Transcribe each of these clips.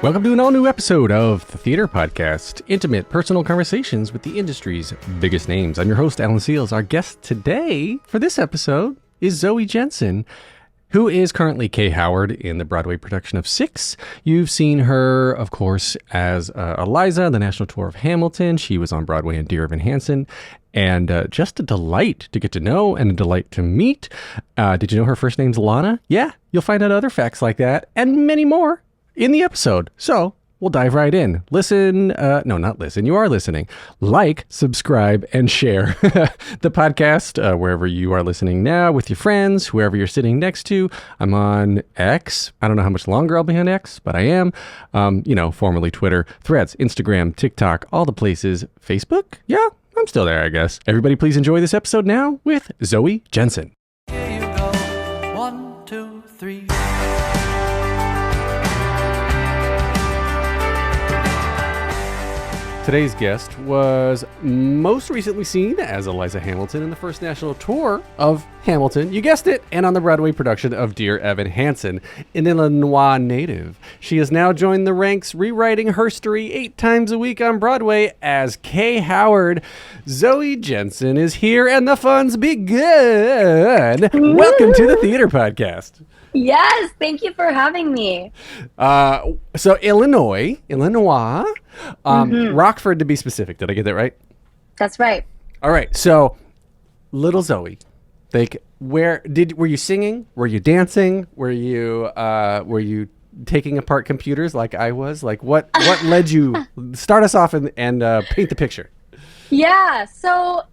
Welcome to an all-new episode of the Theater Podcast, intimate, personal conversations with the industry's biggest names. I'm your host, Alan Seals. Our guest today for this episode is Zoe Jensen, who is currently Kay Howard in the Broadway production of Six. You've seen her, of course, as Eliza on the national tour of Hamilton. She was on Broadway in Dear Evan Hansen. And just a delight to get to know and a delight to meet. Did you know her first name's Lana? Yeah, you'll find out other facts like that and many more in the episode. So we'll dive right in. Listen, no, not listen. You are listening. Like, subscribe, and share the podcast wherever you are listening now with your friends, whoever you're sitting next to. I'm on X. I don't know how much longer I'll be on X, but I am. Formerly Twitter, Threads, Instagram, TikTok, all the places. Facebook? Yeah, I'm still there, I guess. Everybody please enjoy this episode now with Zoe Jensen. Here you go. 1, 2, 3. Today's guest was most recently seen as Eliza Hamilton in the first national tour of Hamilton. You guessed it, and on the Broadway production of Dear Evan Hansen, an Illinois native. She has now joined the ranks, rewriting Herstory 8 times a week on Broadway as Kay Howard. Zoe Jensen is here, and the fun's begun. Welcome to the Theater Podcast. Yes, thank you for having me. So Illinois, Rockford to be specific. Did I get that right? That's right. All right. So little Zoe, were you singing? Were you dancing? Were you taking apart computers like I was? Like what led you? Start us off and paint the picture. Yeah. So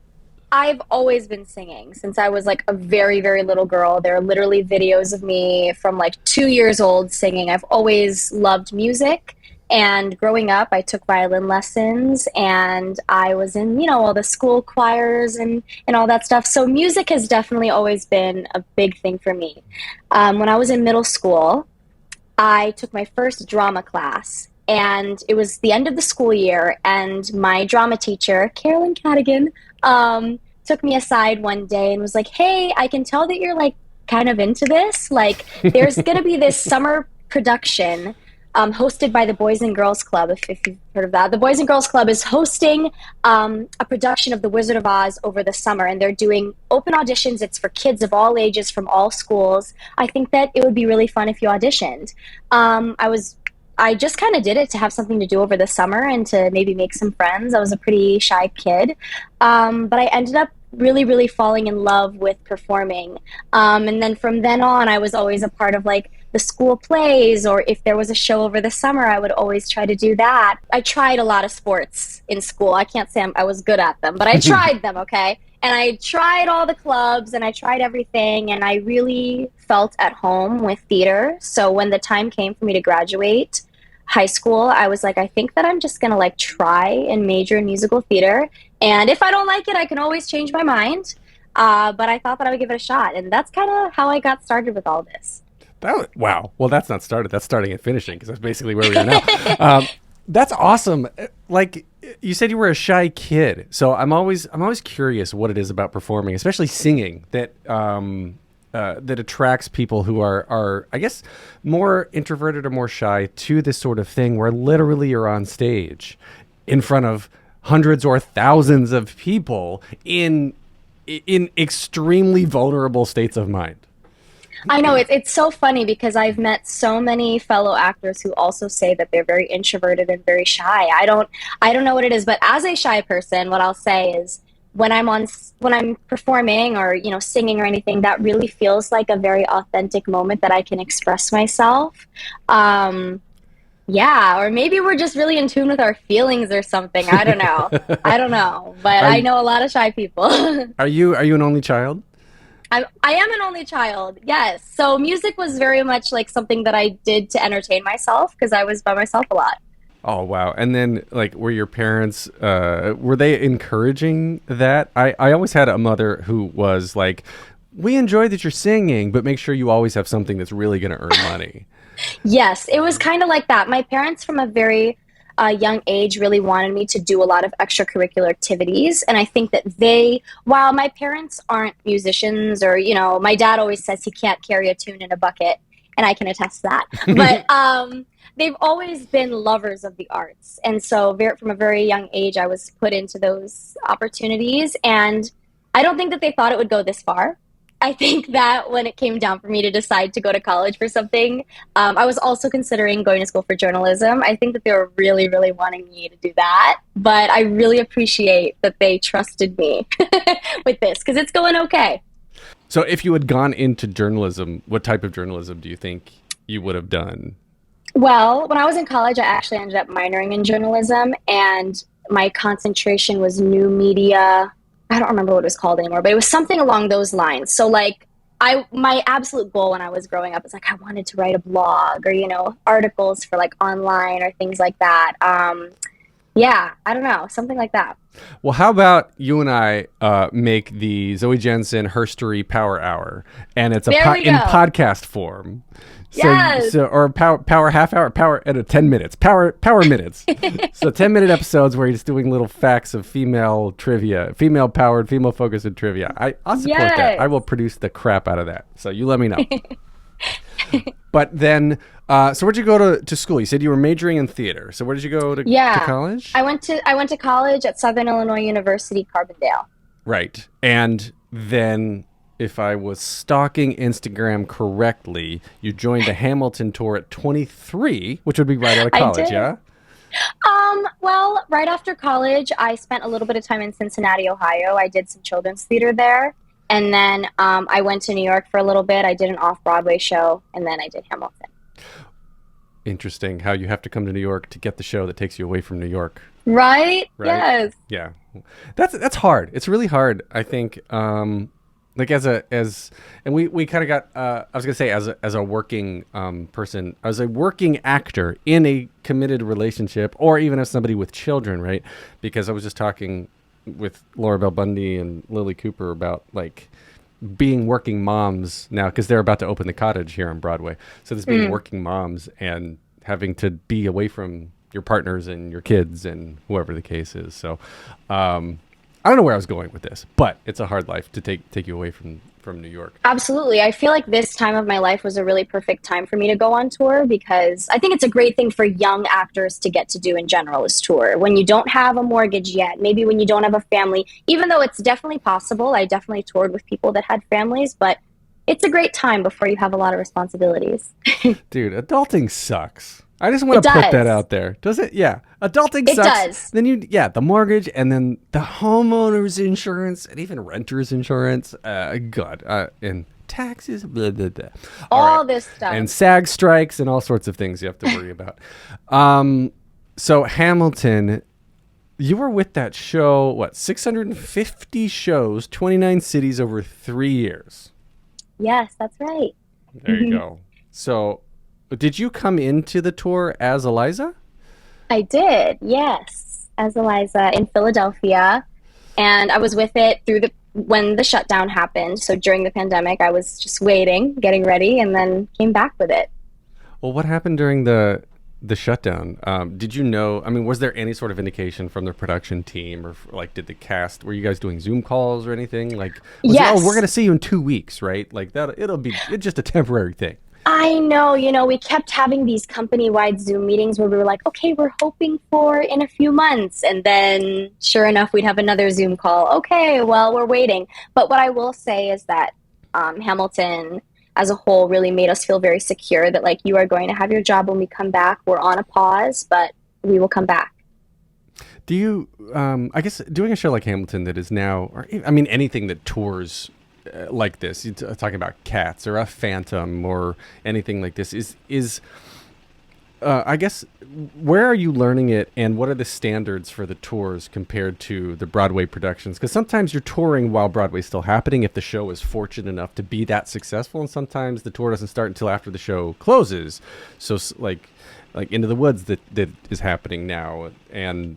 I've always been singing since I was like a very, very little girl. There are literally videos of me from like 2 years old singing. I've always loved music. And growing up, I took violin lessons and I was in, all the school choirs and all that stuff. So music has definitely always been a big thing for me. When I was in middle school, I took my first drama class. And it was the end of the school year, and my drama teacher, Carolyn Cadigan, took me aside one day and was like, hey, I can tell that you're like kind of into this. Like there's going to be this summer production hosted by the Boys and Girls Club, if you've heard of that. The Boys and Girls Club is hosting a production of The Wizard of Oz over the summer, and they're doing open auditions. It's for kids of all ages from all schools. I think that it would be really fun if you auditioned. I just kind of did it to have something to do over the summer and to maybe make some friends. I was a pretty shy kid, but I ended up really, really falling in love with performing. And then from then on, I was always a part of like the school plays, or if there was a show over the summer, I would always try to do that. I tried a lot of sports in school. I can't say I was good at them, but I tried them, okay? And I tried all the clubs and I tried everything, and I really felt at home with theater. So when the time came for me to graduate high school, I was like, I think that I'm just gonna like try and major in musical theater. And if I don't like it, I can always change my mind. But I thought that I would give it a shot. And that's kind of how I got started with all this. Wow. Well, that's not started. That's starting and finishing, because that's basically where we are now. That's awesome. Like you said, you were a shy kid. So I'm always curious what it is about performing, especially singing, that attracts people who are, I guess, more introverted or more shy to this sort of thing where literally you're on stage in front of hundreds or thousands of people in extremely vulnerable states of mind. I know, it's so funny because I've met so many fellow actors who also say that they're very introverted and very shy. I don't know what it is, but as a shy person, what I'll say is when I'm performing or singing or anything, that really feels like a very authentic moment that I can express myself. Yeah, or maybe we're just really in tune with our feelings or something. I don't know. But I know a lot of shy people. Are you an only child? I am an only child, yes. So music was very much like something that I did to entertain myself because I was by myself a lot. Oh, wow. And then, like, were your parents, were they encouraging that? I always had a mother who was like, we enjoy that you're singing, but make sure you always have something that's really going to earn money. Yes, it was kind of like that. My parents from a very young age really wanted me to do a lot of extracurricular activities. And I think that while my parents aren't musicians or, my dad always says he can't carry a tune in a bucket. and I can attest to that. But they've always been lovers of the arts. And so from a very young age, I was put into those opportunities. And I don't think that they thought it would go this far. I think that when it came down for me to decide to go to college for something, I was also considering going to school for journalism. I think that they were really, really wanting me to do that. But I really appreciate that they trusted me with this because it's going okay. So if you had gone into journalism, what type of journalism do you think you would have done? Well, when I was in college, I actually ended up minoring in journalism, and my concentration was new media. I don't remember what it was called anymore, but it was something along those lines. So like my absolute goal when I was growing up is like I wanted to write a blog or, articles for like online or things like that. Yeah, I don't know, something like that. Well, how about you and I make the Zoe Jensen Herstory Power Hour, and it's in podcast form. Yes. Or power half hour, power at 10 minutes, power minutes. So 10-minute episodes where you're just doing little facts of female trivia, female powered, female focused in trivia. I'll support that. I will produce the crap out of that. So you let me know. But then, so where'd you go to school? You said you were majoring in theater. So where did you go to college? I went to college at Southern Illinois University, Carbondale. Right. And then, if I was stalking Instagram correctly, you joined the Hamilton tour at 23, which would be right out of college, yeah? Well, right after college, I spent a little bit of time in Cincinnati, Ohio. I did some children's theater there. And then I went to New York for a little bit. I did an off-Broadway show, and then I did Hamilton. Interesting how you have to come to New York to get the show that takes you away from New York. Right? Yes. Yeah. That's hard. It's really hard, I think. Like and we kind of got, I was going to say as a working person, as a working actor in a committed relationship, or even as somebody with children, right? Because I was just talking with Laura Bell Bundy and Lily Cooper about like being working moms now, because they're about to open the cottage here on Broadway. So this being working moms and having to be away from your partners and your kids and whoever the case is. So, I don't know where I was going with this, but it's a hard life to take you away from New York. Absolutely. I feel like this time of my life was a really perfect time for me to go on tour because I think it's a great thing for young actors to get to do in general is tour. When you don't have a mortgage yet, maybe when you don't have a family, even though it's definitely possible. I definitely toured with people that had families, but it's a great time before you have a lot of responsibilities. Dude, adulting sucks. I just want to put that out there. Does it? Yeah. Adulting sucks. It does. Then the mortgage and then the homeowner's insurance and even renter's insurance. And taxes, blah, blah, blah. All this stuff. And SAG strikes and all sorts of things you have to worry about. So Hamilton, you were with that show, 650 shows, 29 cities over 3 years. Yes, that's right. There you go. So did you come into the tour as Eliza? I did, yes, as Eliza in Philadelphia. And I was with it when the shutdown happened. So during the pandemic, I was just waiting, getting ready, and then came back with it. Well, what happened during the shutdown? Did you know, was there any sort of indication from the production team or did the cast, were you guys doing Zoom calls or anything? Yes. We're going to see you in 2 weeks, right? It's just a temporary thing. I know, we kept having these company-wide Zoom meetings where we were like, okay, we're hoping for in a few months. And then sure enough, we'd have another Zoom call. Okay, well, we're waiting. But what I will say is that Hamilton as a whole really made us feel very secure that you are going to have your job when we come back. We're on a pause, but we will come back. Do you, I guess doing a show like Hamilton that is now, anything that tours like this, you're talking about Cats or a Phantom or anything like this is I guess, where are you learning it and what are the standards for the tours compared to the Broadway productions? Because sometimes you're touring while Broadway's still happening if the show is fortunate enough to be that successful, and sometimes the tour doesn't start until after the show closes. So like Into the Woods that is happening now,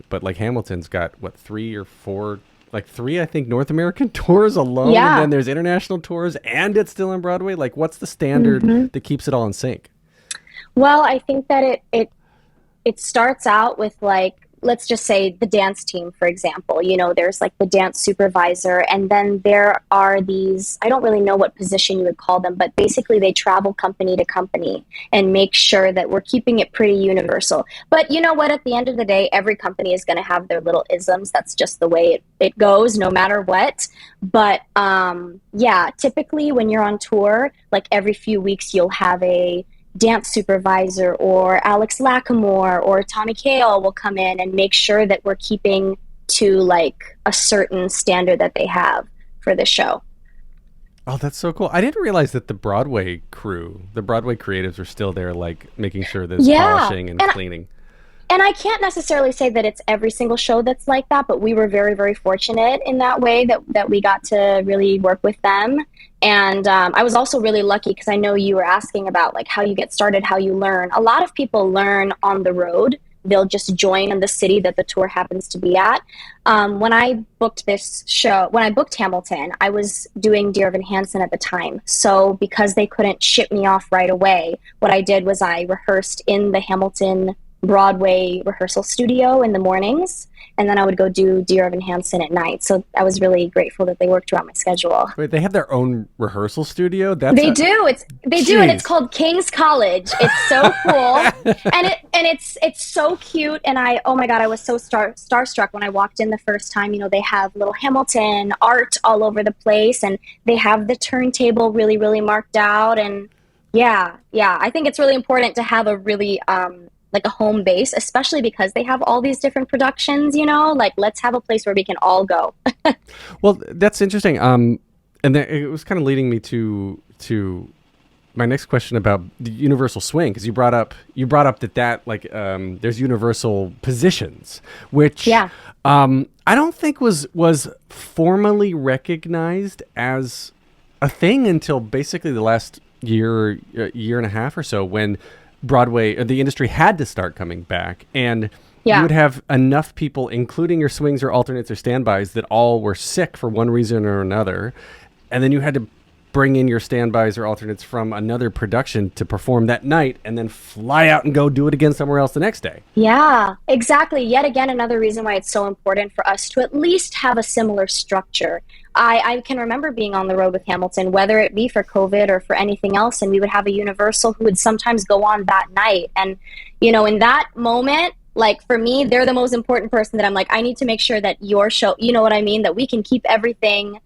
but Hamilton's got 3 or 4, 3 I think North American tours alone, and then there's international tours, and it's still on Broadway. What's the standard that keeps it all in sync? Well, I think that it starts out with let's just say the dance team, for example, there's like the dance supervisor, and then there are these, I don't really know what position you would call them, but basically they travel company to company and make sure that we're keeping it pretty universal. But you know what, at the end of the day, every company is going to have their little isms. That's just the way it goes, no matter what. But yeah, typically when you're on tour, like every few weeks, you'll have a dance supervisor, or Alex Lackamore or Tommy Kail will come in and make sure that we're keeping to like a certain standard that they have for the show. Oh, that's so cool. I didn't realize that the Broadway creatives are still there, like making sure there's polishing and cleaning. And I can't necessarily say that it's every single show that's like that, but we were very, very fortunate in that way that we got to really work with them. And I was also really lucky because I know you were asking about like how you get started, how you learn. A lot of people learn on the road. They'll just join in the city that the tour happens to be at. When I booked this show, when I booked Hamilton, I was doing Dear Evan Hansen at the time. So because they couldn't ship me off right away, what I did was I rehearsed in the Hamilton Broadway rehearsal studio in the mornings, and then I would go do Dear Evan Hansen at night. So I was really grateful that they worked around my schedule. Wait, they have their own rehearsal studio? They do, and it's called King's College. It's so cool, and it's so cute. And oh my god, I was so starstruck when I walked in the first time. They have little Hamilton art all over the place, and they have the turntable really, really marked out. And yeah, I think it's really important to have a really like a home base, especially because they have all these different productions, like let's have a place where we can all go. Well, that's interesting. And it was kind of leading me to my next question about the universal swing, because you brought up that like there's universal positions, which I don't think was formally recognized as a thing until basically the last year and a half or so, when Broadway, or the industry, had to start coming back, and you would have enough people, including your swings or alternates or standbys, that all were sick for one reason or another, and then you had to bring in your standbys or alternates from another production to perform that night, and then fly out and go do it again somewhere else the next day. Yeah, exactly. Yet again, another reason why it's so important for us to at least have a similar structure. I can remember being on the road with Hamilton, whether it be for COVID or for anything else, and we would have a Universal who would sometimes go on that night. And, in that moment, like for me, they're the most important person that I'm like, I need to make sure that your show, you know what I mean, that we can keep everything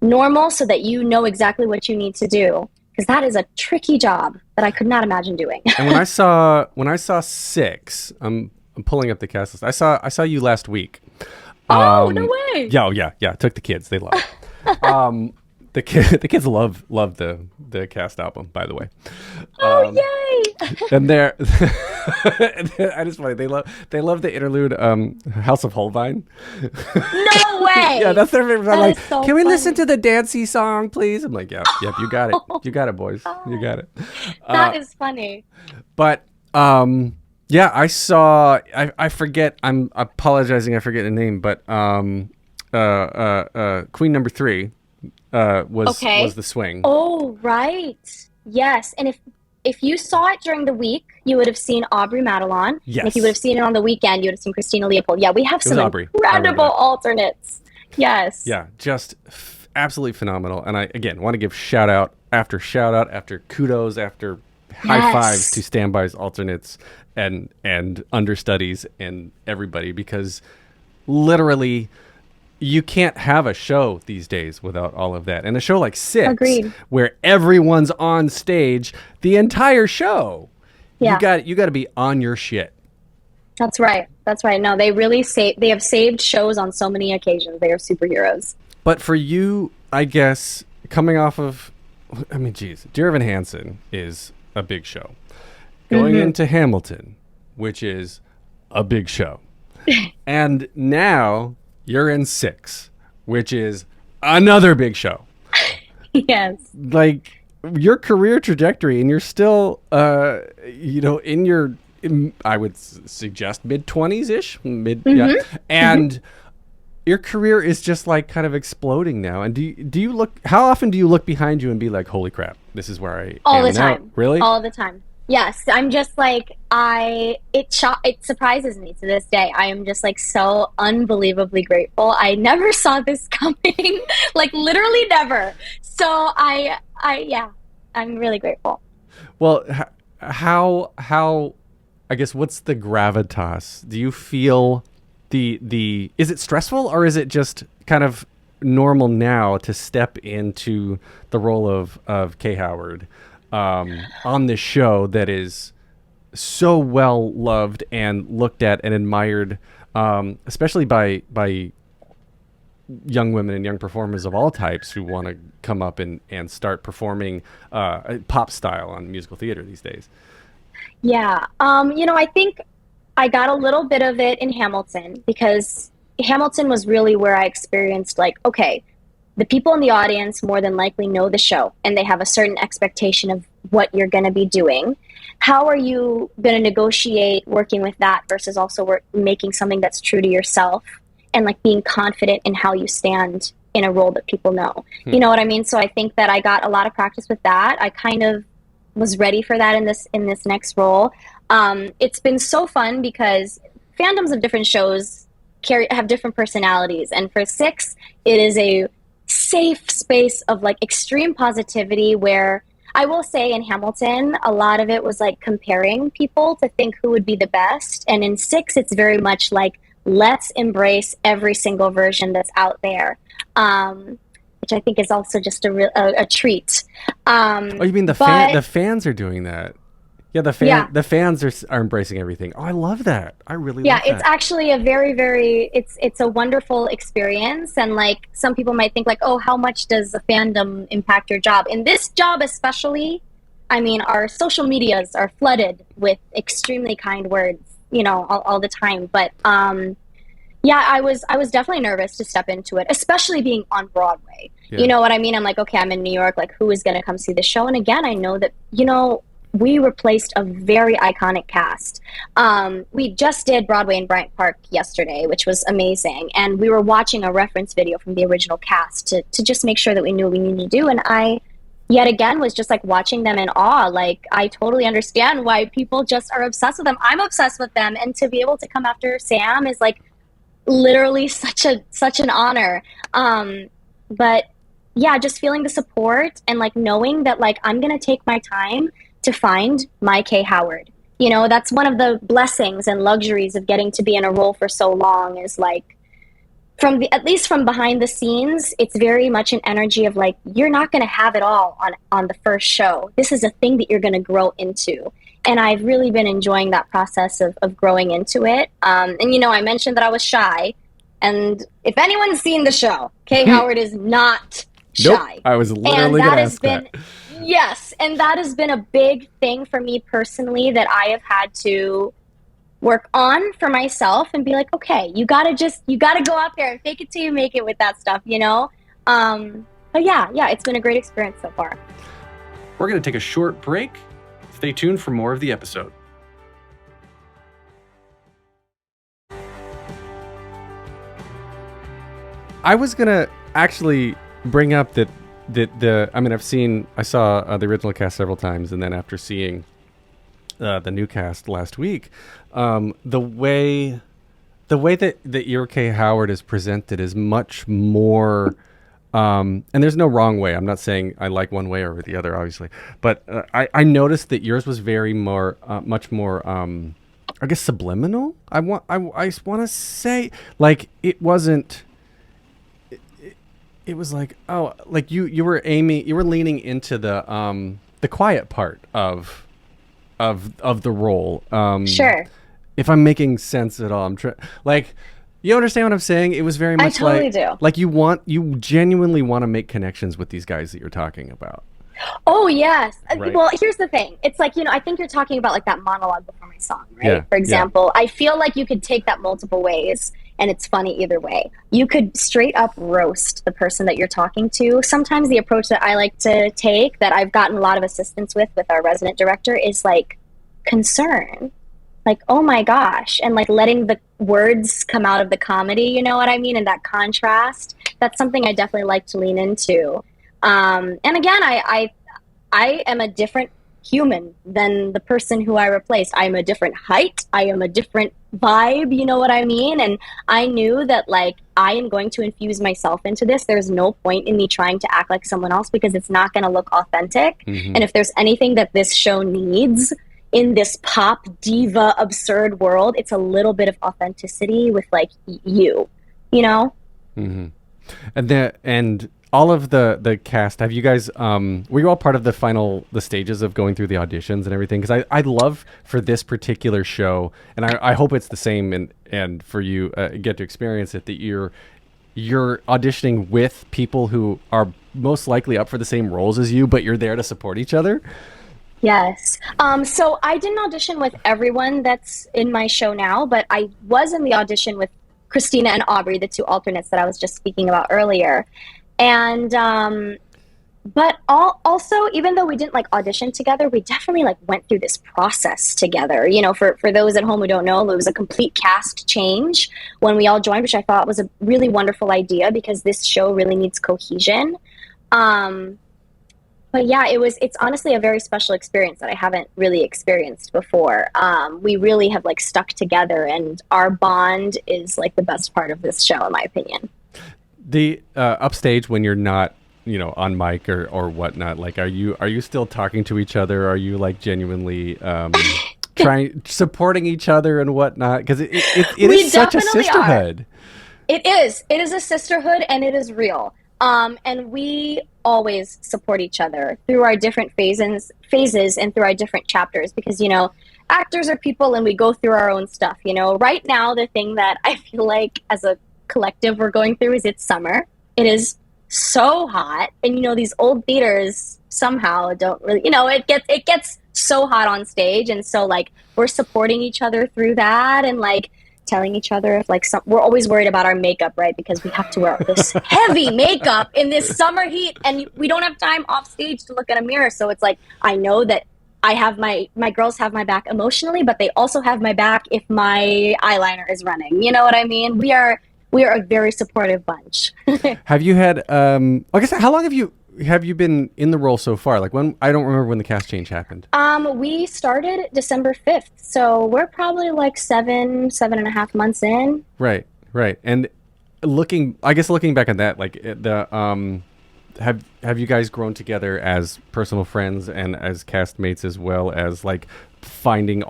normal so that you know exactly what you need to do. Because that is a tricky job that I could not imagine doing. And when I saw Six, I'm pulling up the cast list. I saw you last week. Oh, no way. Yeah. Took the kids. They love it. The kids love the cast album, by the way. Yay! And they're I just funny. They love the interlude House of Holbein. No way. Yeah, that's their favorite. I'm like, so can we funny. listen to the dancey song, please? I'm like, yep, you got it. You got it, boys. You got it. That is funny. But yeah, I saw. I forget. I'm apologizing. I forget the name, but Queen number 3 was the swing. Oh, right. Yes, and if you saw it during the week, you would have seen Aubrey Madelon. Yes. And if you would have seen it on the weekend, you would have seen Christina Leopold. Yeah, we have some Aubrey. incredible alternates. Yes. Yeah, just absolutely phenomenal. And I again want to give shout out after kudos after high fives to standbys, alternates, and understudies and everybody, because literally you can't have a show these days without all of that. And a show like Six, Agreed. where everyone's on stage the entire show, you got to be on your shit. That's right. No, they really they have saved shows on so many occasions. They are superheroes. But for you, I guess, coming off of, Dear Evan Hansen is a big show. Going into Hamilton, which is a big show. And now you're in Six, which is another big show. Yes. Like, your career trajectory, and you're still, in your, I would suggest mid-20s-ish, and your career is just like kind of exploding now. And do you look? How often do you look behind you and be like, "Holy crap, this is where I am all the now"? time? Really? All the time. Yes, I'm just like it surprises me to this day. I am just like so unbelievably grateful. I never saw this coming, like literally never. So yeah, I'm really grateful. Well, how I guess what's the gravitas? Do you feel the is it stressful or is it just kind of normal now to step into the role of Kay Howard on this show that is so well loved and looked at and admired, especially by young women and young performers of all types who want to come up and start performing pop style on musical theater these days. Yeah. I think I got a little bit of it in Hamilton because Hamilton was really where I experienced like, okay, the people in the audience more than likely know the show and they have a certain expectation of what you're going to be doing. How are you going to negotiate working with that versus also making something that's true to yourself and like being confident in how you stand in a role that people know? You know what I mean? So I think that I got a lot of practice with that. I kind of was ready for that in this next role. It's been so fun because fandoms of different shows have different personalities, and for Six, it is a safe space of like extreme positivity where I will say in Hamilton, a lot of it was like comparing people to think who would be the best. And in Six, it's very much like, let's embrace every single version that's out there, which I think is also just a treat. Oh, you mean the fans are doing that? Yeah, the fans are embracing everything. Oh, I love that. I really love that. It's actually a very, very it's a wonderful experience. And like some people might think like, oh, how much does the fandom impact your job? In this job especially, I mean, our social medias are flooded with extremely kind words, all the time. But yeah, I was definitely nervous to step into it, especially being on Broadway. Yeah. You know what I mean? I'm like, okay, I'm in New York. Like, who is going to come see the show? And again, I know that, we replaced a very iconic cast. We just did Broadway in Bryant Park yesterday, which was amazing. And we were watching a reference video from the original cast to just make sure that we knew what we needed to do. And I, yet again, was just like watching them in awe. Like, I totally understand why people just are obsessed with them. I'm obsessed with them. And to be able to come after Sam is like literally such an honor. But yeah, just feeling the support and like knowing that like I'm going to take my time to find my Kay Howard. That's one of the blessings and luxuries of getting to be in a role for so long is like at least from behind the scenes, it's very much an energy of like, you're not going to have it all on the first show. This is a thing that you're going to grow into. And I've really been enjoying that process of growing into it. And I mentioned that I was shy. And if anyone's seen the show, Kay Howard is not shy. Nope. I was literally going to ask that. Yes, and that has been a big thing for me personally that I have had to work on for myself and be like, okay, you gotta go out there and fake it till you make it with that stuff, But yeah, it's been a great experience so far. We're going to take a short break. Stay tuned for more of the episode. I was going to actually bring up that I saw the original cast several times, and then after seeing the new cast last week, the way that your Kay Howard is presented is much more, and there's no wrong way. I'm not saying I like one way over the other, obviously, but I noticed that yours was much more, I guess, subliminal. I want to say like it wasn't. It was like, oh, like you were leaning into the quiet part of the role. Sure. If I'm making sense at all, you understand what I'm saying? It was very much I totally do. Like you genuinely want to make connections with these guys that you're talking about. Oh yes. Right. Well, here's the thing. It's like, I think you're talking about like that monologue before my song, right? Yeah, For example, I feel like you could take that multiple ways. And it's funny either way. You could straight up roast the person that you're talking to. Sometimes the approach that I like to take, that I've gotten a lot of assistance with our resident director, is like concern. Like, oh my gosh. And like letting the words come out of the comedy, you know what I mean? And that contrast. That's something I definitely like to lean into. And again, I am a different human than the person who I replaced. I am a different height. I am a different vibe. You know what I mean? And I knew that like I am going to infuse myself into this. There's no point in me trying to act like someone else because it's not going to look authentic. And if there's anything that this show needs in this pop diva absurd world, it's a little bit of authenticity with like you know? And all of the cast, have you guys, were you all part of the stages of going through the auditions and everything? Because I love for this particular show, and I hope it's the same and for you get to experience it, that you're auditioning with people who are most likely up for the same roles as you, but you're there to support each other. Yes. So I didn't audition with everyone that's in my show now, but I was in the audition with Christina and Aubrey, the two alternates that I was just speaking about earlier. And but also, even though we didn't like audition together, we definitely like went through this process together. You know, for those at home who don't know, it was a complete cast change when we all joined, which I thought was a really wonderful idea because this show really needs cohesion. But yeah, it's honestly a very special experience that I haven't really experienced before. We really have like stuck together, and our bond is like the best part of this show, in my opinion. The upstage, when you're not, you know, on mic or whatnot, like are you still talking to each other? Are you like genuinely supporting each other and whatnot? Because it is such a sisterhood. It is a sisterhood, and it is real. And we always support each other through our different phases and through our different chapters, because, you know, actors are people and we go through our own stuff. You know, right now, the thing that I feel like as a collective we're going through is it's summer. It is so hot. And, you know, these old theaters somehow don't really, you know, it gets so hot on stage. And so like we're supporting each other through that, and like telling each other if like we're always worried about our makeup, right? Because we have to wear this heavy makeup in this summer heat, and we don't have time off stage to look in a mirror. So it's like, I know that I have my girls have my back emotionally, but they also have my back if my eyeliner is running. You know what I mean? We are a very supportive bunch. Have you had, I guess, how long have you been in the role so far? Like when, I don't remember when the cast change happened. We started December 5th. So we're probably like 7.5 months in. Right. And looking back on that, like have you guys grown together as personal friends and as castmates, as well as like finding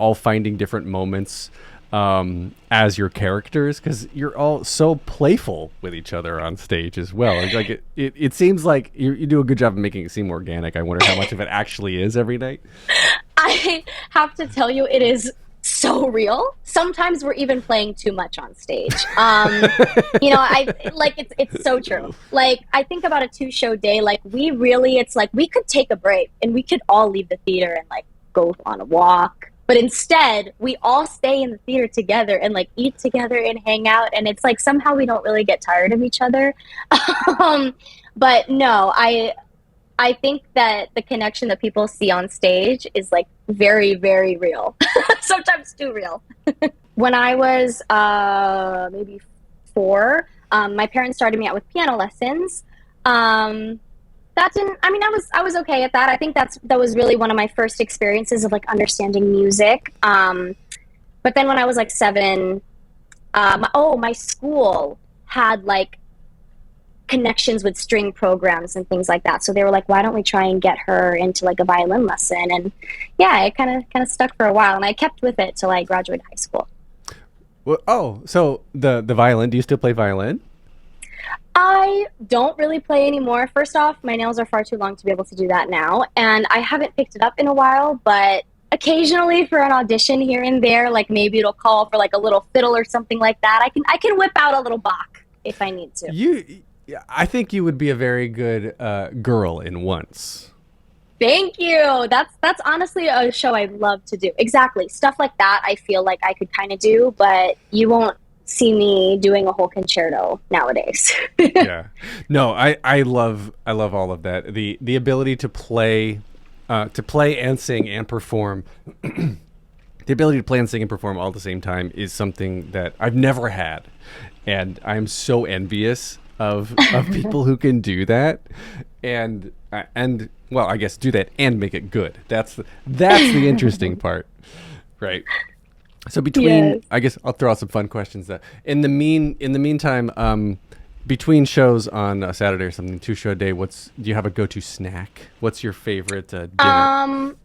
different moments as your characters, because you're all so playful with each other on stage as well. Like it seems like you do a good job of making it seem organic. I wonder how much of it actually is every night. I have to tell you, it is so real. Sometimes we're even playing too much on stage. You know, it's so true. Like I think about a 2-show day, like it's like we could take a break and we could all leave the theater and like go on a walk. But instead, we all stay in the theater together and like eat together and hang out. And it's like somehow we don't really get tired of each other. But no, I think that the connection that people see on stage is like very, very real. Sometimes too real. When I was maybe 4, my parents started me out with piano lessons. I was okay at that. I think that was really one of my first experiences of like understanding music. But then when I was like 7, my school had like connections with string programs and things like that. So they were like, why don't we try and get her into like a violin lesson? And yeah, it kind of stuck for a while, and I kept with it till I graduated high school. Well, so the violin, do you still play violin? I don't really play anymore. First off, my nails are far too long to be able to do that now, and I haven't picked it up in a while, but occasionally for an audition here and there, like maybe it'll call for like a little fiddle or something like that, I can whip out a little Bach if I need to. I think you would be a very good girl in Once. Thank you. That's honestly a show I'd love to do. Exactly. Stuff like that I feel like I could kind of do, but you won't see me doing a whole concerto nowadays. Yeah. No, I love all of that. The ability to play and sing and perform. The ability to play and sing and perform all at the same time is something that I've never had, and I'm so envious of people who can do that, and well, I guess do that and make it good. That's the interesting part, right? So Yes. I guess I'll throw out some fun questions. That in the meantime, between shows on a Saturday or something, 2 show a day, do you have a go-to snack? What's your favorite dinner?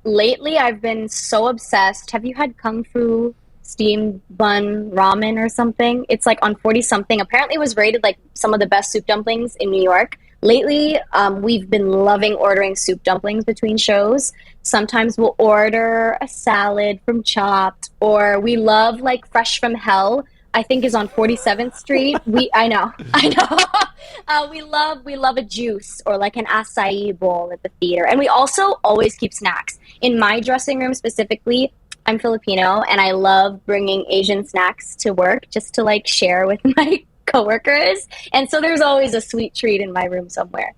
Lately I've been so obsessed. Have you had Kung Fu steamed bun ramen or something? It's like on 40 something. Apparently it was rated like some of the best soup dumplings in New York. Lately, we've been loving ordering soup dumplings between shows. Sometimes we'll order a salad from Chopped, or we love like Fresh from Hell. I think is on 47th Street. I know, I know. We love a juice or like an acai bowl at the theater, and we also always keep snacks in my dressing room specifically. I'm Filipino, and I love bringing Asian snacks to work just to like share with my coworkers. And so there's always a sweet treat in my room somewhere.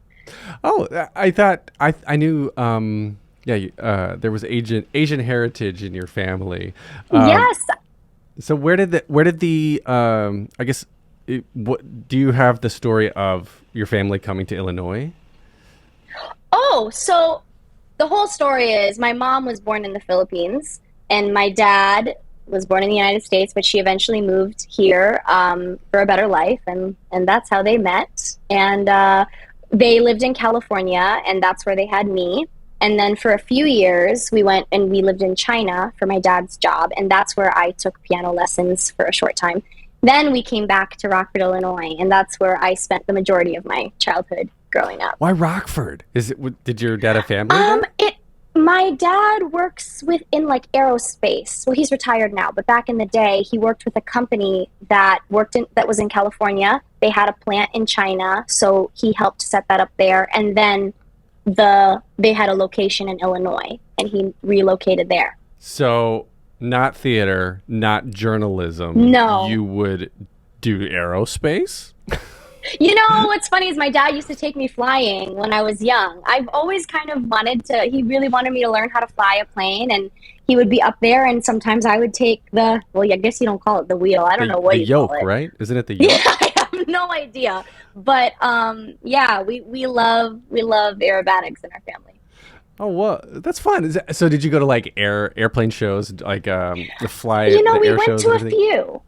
Oh, I thought I knew. There was Asian heritage in your family. Yes. So where did the I guess what do you have the story of your family coming to Illinois? Oh, so the whole story is my mom was born in the Philippines and my dad was born in the United States, but she eventually moved here for a better life, and that's how they met. And they lived in California, and that's where they had me. And then for a few years, we went and we lived in China for my dad's job, and that's where I took piano lessons for a short time. Then we came back to Rockford, Illinois, and that's where I spent the majority of my childhood growing up. Why Rockford? Did your dad have family there? My dad works in like aerospace. Well, he's retired now, but back in the day, he worked with a company that was in California. They had a plant in China, so he helped set that up there. And then they had a location in Illinois, and he relocated there. So not theater, not journalism. No. You would do aerospace? You know, what's funny is my dad used to take me flying when I was young. I've always kind of he really wanted me to learn how to fly a plane, and he would be up there, and sometimes I would take I guess you don't call it the wheel. I don't know what you yoke, call it. Right? Isn't it the yoke? Yeah, I have no idea. But yeah, we love aerobatics in our family. Oh, well, that's fun. So did you go to like airplane shows, like the fly? You know, the we air went shows to and a everything? few.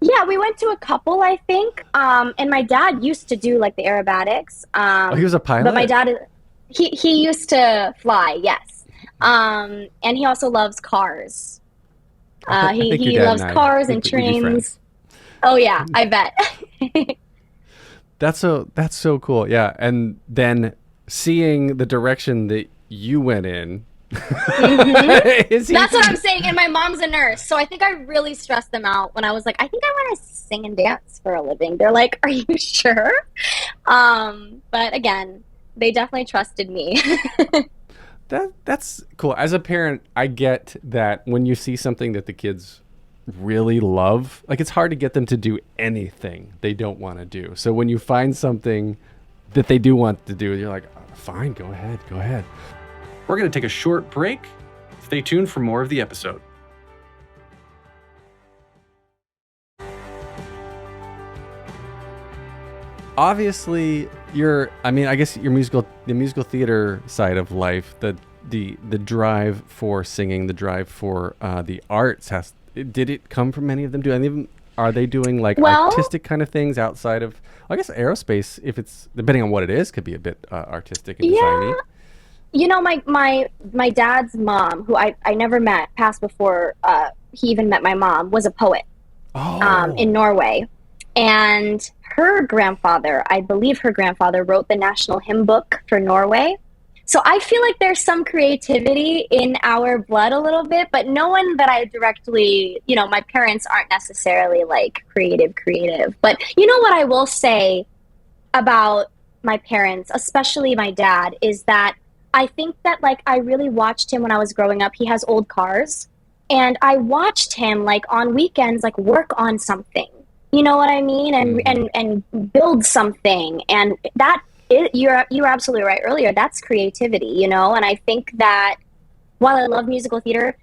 Yeah, we went to a couple, I think. And my dad used to do like the aerobatics. Oh, he was a pilot? But my dad, he used to fly, yes. And he also loves cars. I think your He dad loves and I cars think and we'd be friends. trains. Oh yeah, I bet. That's so cool. Yeah, and then seeing the direction that you went in. Mm-hmm. That's what I'm saying. And my mom's a nurse, so I think I really stressed them out when I was like, I think I want to sing and dance for a living. They're like, are you sure? But again, they definitely trusted me. That's cool. As a parent, I get that when you see something that the kids really love, like it's hard to get them to do anything they don't want to do. So when you find something that they do want to do, you're like, oh, fine, go ahead. We're going to take a short break. Stay tuned for more of the episode. Obviously, I guess the musical theater side of life, the drive for singing, the drive for the arts did it come from any of them? Do any of them, are they doing like artistic kind of things outside of, I guess aerospace, if it's, depending on what it is, could be a bit artistic and designy. You know, my dad's mom, who I never met, passed before he even met my mom, was a poet in Norway. And her grandfather, I believe her grandfather, wrote the national hymn book for Norway. So I feel like there's some creativity in our blood a little bit, but no one that I directly, my parents aren't necessarily like creative. But you know what I will say about my parents, especially my dad, is that I think that like I really watched him when I was growing up. He has old cars, and I watched him like on weekends like work on something. You know what I mean? And build something. And you're absolutely right earlier. That's creativity, And I think that while I love musical theater,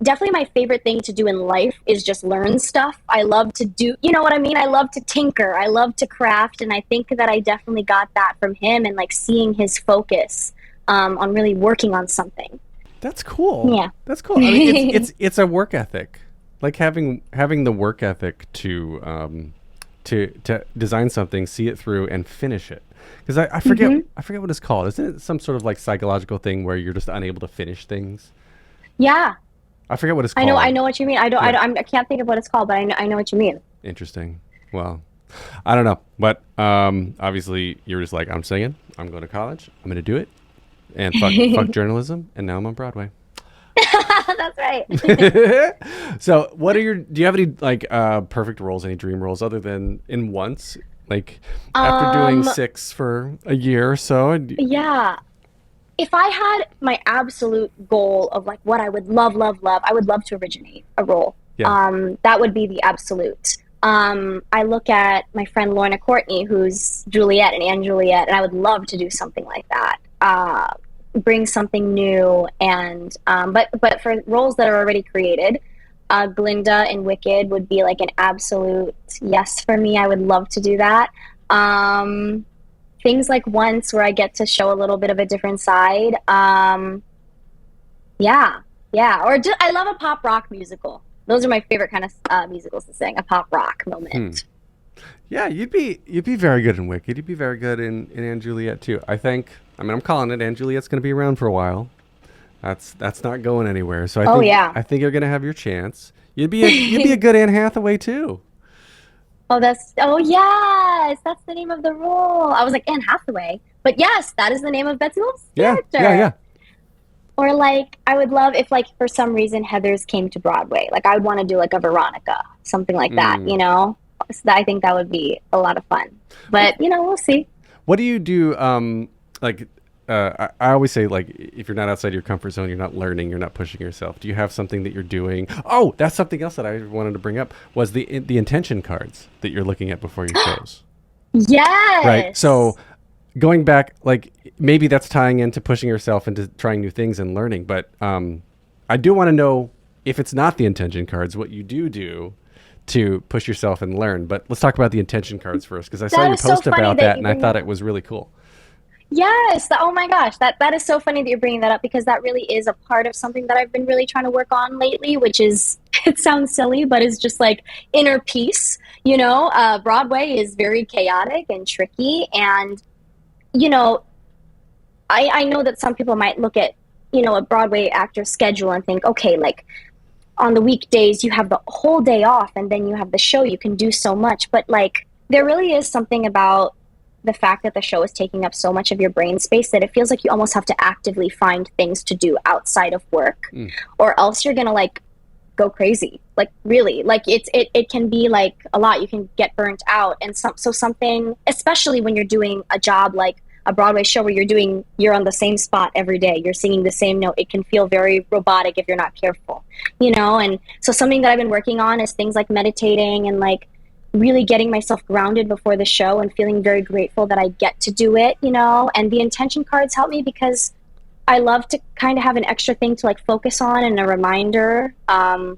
definitely my favorite thing to do in life is just learn stuff. I love to do, you know what I mean? I love to tinker. I love to craft. And I think that I definitely got that from him, and like seeing his focus on really working on something. That's cool. Yeah. That's cool. I mean, it's a work ethic. Like having the work ethic to design something, see it through, and finish it. Because I forget what it's called. Isn't it some sort of like psychological thing where you're just unable to finish things? Yeah. I forget what it's called. I know what you mean. I can't think of what it's called, but I know what you mean. Interesting. Well, I don't know, but obviously you're just like, I'm singing, I'm going to college, I'm going to do it, and fuck journalism, and now I'm on Broadway. That's right. So, do you have any like perfect roles, any dream roles other than in Once? Like after doing 6 for a year or so? Yeah. If I had my absolute goal of like what I would love, I would love to originate a role. Yeah. That would be the absolute. I look at my friend Lorna Courtney, who's Juliet and Anne Juliet, and I would love to do something like that. Bring something new, and but for roles that are already created, Glinda in Wicked would be like an absolute yes for me. I would love to do that. Things like Once, where I get to show a little bit of a different side. Yeah. Or just, I love a pop rock musical. Those are my favorite kind of musicals to sing. A pop rock moment. Yeah, you'd be very good in Wicked. You'd be very good in Anne Juliet too. I think. I mean, I'm calling it. Anne Juliet's going to be around for a while. That's not going anywhere. So I think you're going to have your chance. You'd be a good Anne Hathaway too. Oh yes, that's the name of the role. I was like, Anne Hathaway, but yes, that is the name of Betsy Wolf's character. Yeah. Or like, I would love if like for some reason Heathers came to Broadway. Like I would want to do like a Veronica, something like that. You know, so I think that would be a lot of fun. But we'll see. What do you do? I always say, like, if you're not outside your comfort zone, you're not learning, you're not pushing yourself. Do you have something that you're doing? Oh, that's something else that I wanted to bring up was the intention cards that you're looking at before your shows. Yes. Right. So going back, like, maybe that's tying into pushing yourself into trying new things and learning. But I do want to know, if it's not the intention cards, what you do to push yourself and learn. But let's talk about the intention cards first, because I saw your post about that and I thought it was really cool. Yes. Oh my gosh. That is so funny that you're bringing that up, because that really is a part of something that I've been really trying to work on lately, which is, it sounds silly, but it's just like inner peace. Broadway is very chaotic and tricky. And, I know that some people might look at, a Broadway actor's schedule and think, okay, like on the weekdays you have the whole day off and then you have the show, you can do so much. But like, there really is something about the fact that the show is taking up so much of your brain space that it feels like you almost have to actively find things to do outside of work, or else you're gonna like go crazy. Like really, like it can be like a lot. You can get burnt out, and so something, especially when you're doing a job like a Broadway show where you're on the same spot every day, you're singing the same note. It can feel very robotic if you're not careful, and so something that I've been working on is things like meditating and like really getting myself grounded before the show and feeling very grateful that I get to do it, and the intention cards help me because I love to kind of have an extra thing to like focus on and a reminder while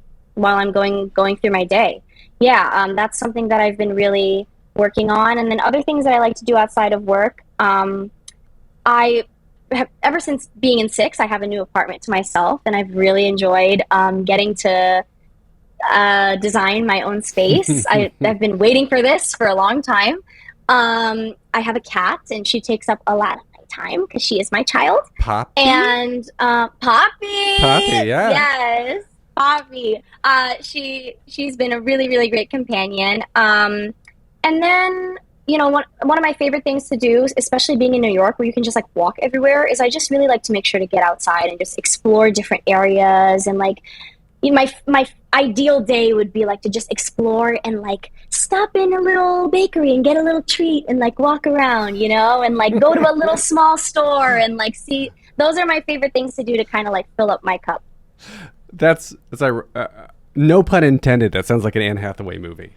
I'm going through my day. That's something that I've been really working on. And then other things that I like to do outside of work, I have, ever since being in 6, I have a new apartment to myself, and I've really enjoyed getting to design my own space. I've been waiting for this for a long time. I have a cat, and she takes up a lot of my time because she is my child. Poppy? And Poppy! Poppy, yeah. Yes, Poppy. She's been a really, really great companion. And then, one of my favorite things to do, especially being in New York where you can just like walk everywhere, is I just really like to make sure to get outside and just explore different areas. And like, my ideal day would be like to just explore and like stop in a little bakery and get a little treat and like walk around, and like go to a little small store and like see. Those are my favorite things to do to kind of like fill up my cup. That's no pun intended. That sounds like an Anne Hathaway movie.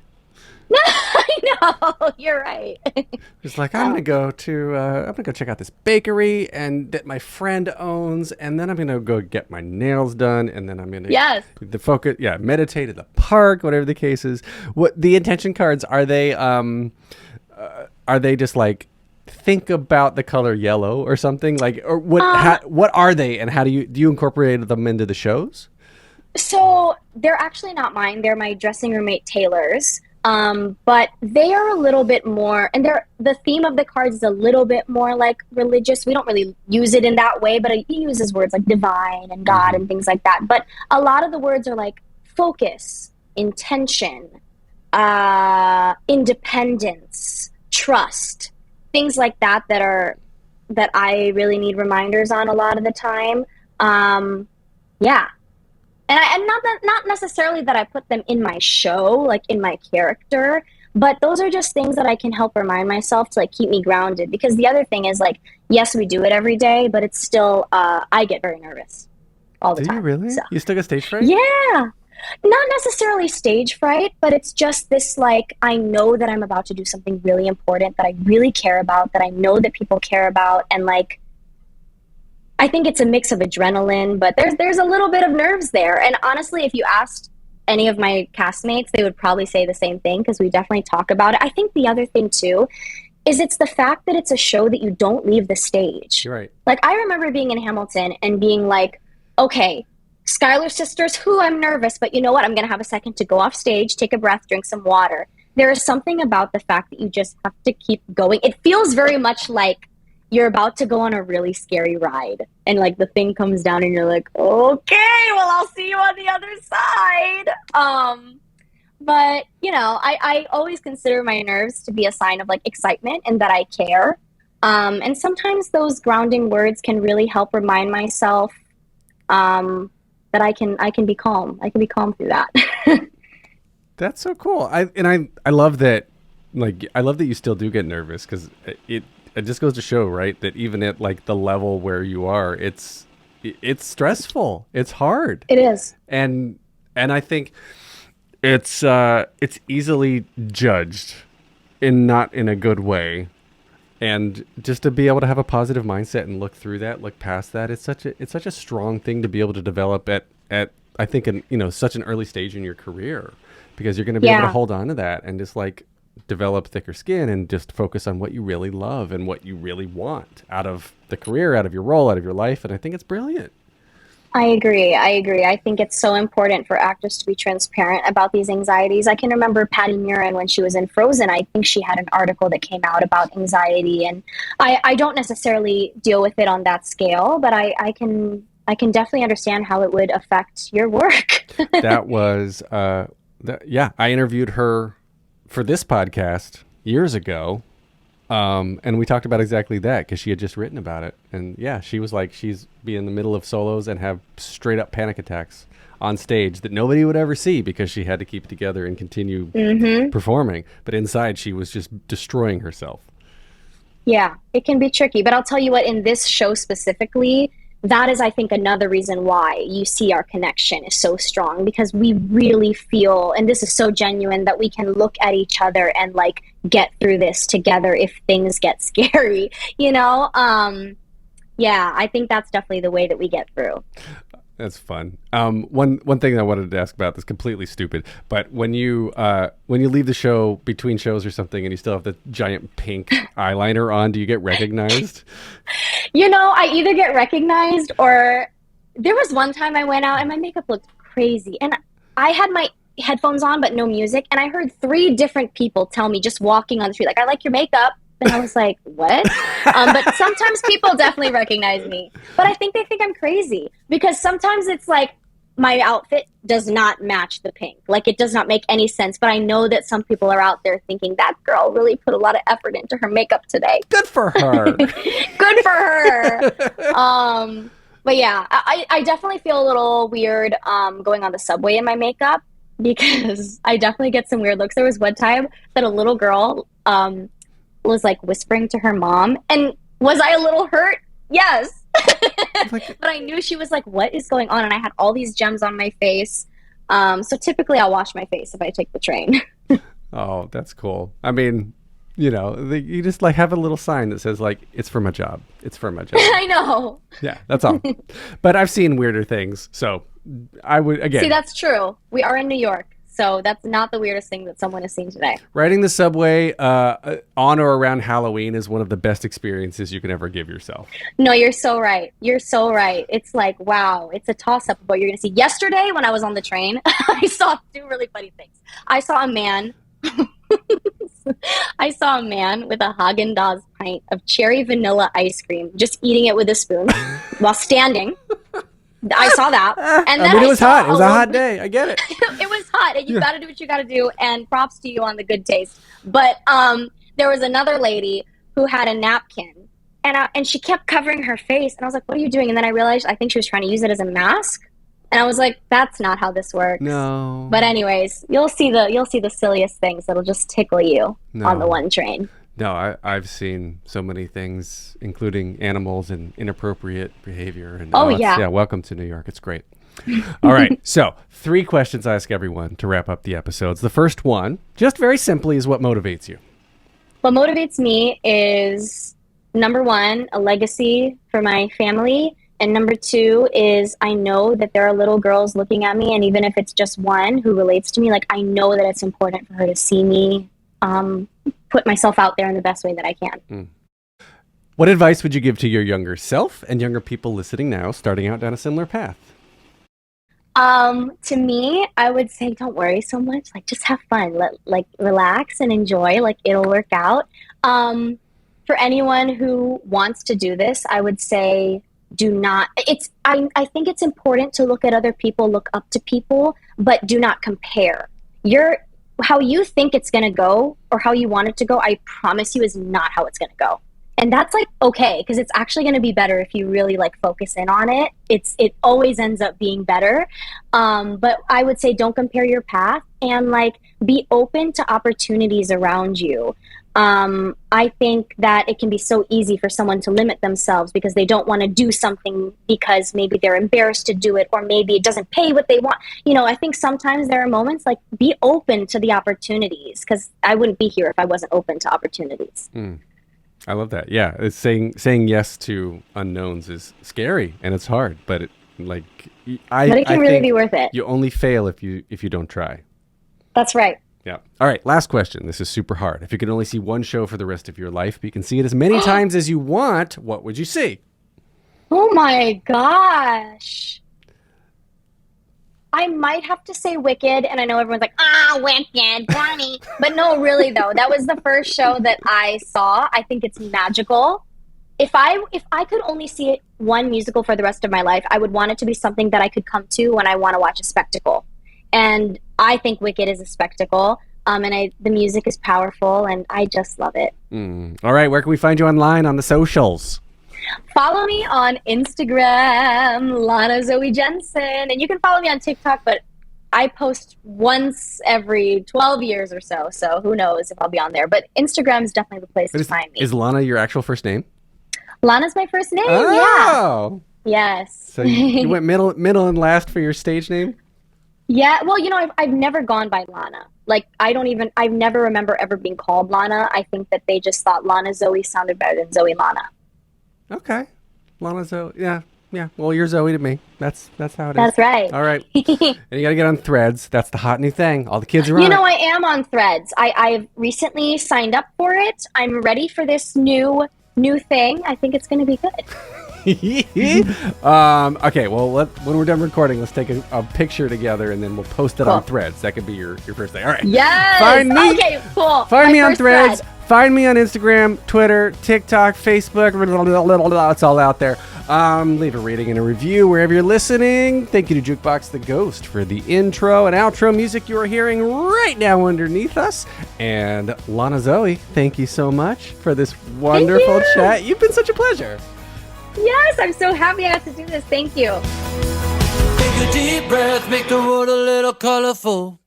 I know. You're right. It's like I'm gonna go check out this bakery and that my friend owns, and then I'm gonna go get my nails done, and then I'm gonna Yes. meditate at the park, whatever the case is. What the intention cards are they? Are they just like think about the color yellow or something like, or what? What are they, and how do you incorporate them into the shows? So they're actually not mine. They're my dressing room mate Taylor's. But they are a little bit more, and the theme of the cards is a little bit more like religious. We don't really use it in that way, but he uses words like divine and God and things like that. But a lot of the words are like focus, intention, independence, trust, things like that that I really need reminders on a lot of the time. Yeah. And not necessarily that I put them in my show, like in my character, but those are just things that I can help remind myself to like keep me grounded. Because the other thing is like, yes, we do it every day, but it's still, I get very nervous all the time. Do you really? So. You still get stage fright? Yeah. Not necessarily stage fright, but it's just this like, I know that I'm about to do something really important that I really care about, that I know that people care about. And like, I think it's a mix of adrenaline, but there's a little bit of nerves there. And honestly, if you asked any of my castmates, they would probably say the same thing because we definitely talk about it. I think the other thing too is it's the fact that it's a show that you don't leave the stage. You're right. Like I remember being in Hamilton and being like, okay, Schuyler's sisters, I'm nervous, but you know what? I'm going to have a second to go off stage, take a breath, drink some water. There is something about the fact that you just have to keep going. It feels very much like you're about to go on a really scary ride and like the thing comes down and you're like, okay, well, I'll see you on the other side. But you know, I always consider my nerves to be a sign of like excitement and that I care. And sometimes those grounding words can really help remind myself, that I can be calm. I can be calm through that. That's so cool. I love that. Like, I love that you still do get nervous because it just goes to show, right, that even at like the level where you are, it's stressful. It's hard. It is. And I think it's easily judged not in a good way. And just to be able to have a positive mindset and look through that, look past that, it's such a strong thing to be able to develop at I think such an early stage in your career, because you're going to be able to hold on to that and just like develop thicker skin and just focus on what you really love and what you really want out of the career, out of your role, out of your life. And I think it's brilliant. I agree. I think it's so important for actors to be transparent about these anxieties. I can remember Patty Murin when she was in Frozen. I think she had an article that came out about anxiety, and I don't necessarily deal with it on that scale, but I can definitely understand how it would affect your work. That was, I interviewed her for this podcast years ago. And we talked about exactly that because she had just written about it. And yeah, she was like, she's be in the middle of solos and have straight up panic attacks on stage that nobody would ever see because she had to keep it together and continue performing. But inside she was just destroying herself. Yeah, it can be tricky. But I'll tell you what, in this show specifically, that is, I think, another reason why you see our connection is so strong, because we really feel, and this is so genuine, that we can look at each other and like get through this together if things get scary, you know? Yeah, I think that's definitely the way that we get through. That's fun. One thing I wanted to ask about that's completely stupid, but when you leave the show between shows or something and you still have the giant pink eyeliner on, do you get recognized? You know, I either get recognized, or there was one time I went out and my makeup looked crazy and I had my headphones on but no music, and I heard 3 different people tell me just walking on the street, like, I like your makeup. And I was like, what? But sometimes people definitely recognize me. But I think they think I'm crazy, because sometimes it's like my outfit does not match the pink. Like, it does not make any sense. But I know that some people are out there thinking that girl really put a lot of effort into her makeup today. Good for her. Good for her. But yeah, I definitely feel a little weird going on the subway in my makeup, because I definitely get some weird looks. There was one time that a little girl was like whispering to her mom, and was I a little hurt? Yes. But I knew she was like, what is going on? And I had all these gems on my face. So typically I'll wash my face if I take the train. Oh, that's cool. I mean, you just like have a little sign that says like, it's for my job. It's for my job. I know. Yeah, that's all. But I've seen weirder things. So I would, again. See, that's true. We are in New York. So that's not the weirdest thing that someone has seen today. Riding the subway on or around Halloween is one of the best experiences you can ever give yourself. No, you're so right. You're so right. It's like, wow, it's a toss-up of what you're going to see. Yesterday, when I was on the train, I saw two really funny things. I saw a man with a Haagen-Dazs pint of cherry vanilla ice cream, just eating it with a spoon while standing. I saw that. And then it was hot. It was a hot day. I get it. It was hot, and you got to do what you got to do, and props to you on the good taste. But there was another lady who had a napkin, and she kept covering her face, and I was like, what are you doing? And then I realized I think she was trying to use it as a mask, and I was like, that's not how this works. No. But anyways, you'll see the silliest things that'll just tickle you on the one train. No, I've seen so many things, including animals and inappropriate behavior. And yeah, welcome to New York. It's great. All right. So 3 questions I ask everyone to wrap up the episodes. The first one, just very simply, is what motivates you? What motivates me is, number 1, a legacy for my family. And number 2 is I know that there are little girls looking at me. And even if it's just one who relates to me, like I know that it's important for her to see me put myself out there in the best way that I can. What advice would you give to your younger self and younger people listening now, starting out down a similar path? To me, I would say don't worry so much. Like just have fun. Relax and enjoy. Like it'll work out. For anyone who wants to do this, I would say do not. I think it's important to look at other people, look up to people, but do not compare. How you think it's going to go or how you want it to go, I promise you is not how it's going to go. And that's like, okay, because it's actually going to be better if you really like focus in on it. It always ends up being better. But I would say don't compare your path and like be open to opportunities around you. I think that it can be so easy for someone to limit themselves because they don't want to do something because maybe they're embarrassed to do it or maybe it doesn't pay what they want. I think sometimes there are moments like be open to the opportunities because I wouldn't be here if I wasn't open to opportunities. I love that. Yeah. It's saying yes to unknowns is scary and it's hard, but it can really be worth it. You only fail if you don't try. That's right. Yeah. All right. Last question. This is super hard. If you could only see one show for the rest of your life, but you can see it as many times as you want, what would you see? Oh my gosh. I might have to say Wicked, and I know everyone's like, Wicked, Bonnie. But no, really though, that was the first show that I saw. I think it's magical. If I could only see one musical for the rest of my life, I would want it to be something that I could come to when I want to watch a spectacle. And I think Wicked is a spectacle, and the music is powerful, and I just love it. All right, where can we find you online on the socials? Follow me on Instagram, Lana Zoe Jensen, and you can follow me on TikTok, but I post once every 12 years or so, so who knows if I'll be on there. But Instagram is definitely the place to find me. Is Lana your actual first name? Lana's my first name, Oh! Yeah. Yes. So you went middle and last for your stage name? Yeah, well, I've never gone by Lana. Like, I never remember ever being called Lana. I think that they just thought Lana Zoe sounded better than Zoe Lana. Okay. Lana Zoe, yeah. Well, you're Zoe to me. That's how it is. That's right. All right. And you got to get on Threads. That's the hot new thing. All the kids are on it. I am on Threads. I've recently signed up for it. I'm ready for this new thing. I think it's going to be good. Okay, well, when we're done recording, let's take a picture together and then we'll post it on Threads. That could be your first thing. All right. Yes. Find me. Okay, cool. Find me on Threads. Find me on Instagram, Twitter, TikTok, Facebook. It's all out there. Leave a rating and a review wherever you're listening. Thank you to Jukebox the Ghost for the intro and outro music you are hearing right now underneath us. And Lana Zoe, thank you so much for this wonderful chat. You've been such a pleasure. Yes, I'm so happy I got to do this. Thank you. Take a deep breath, make the world a little colorful.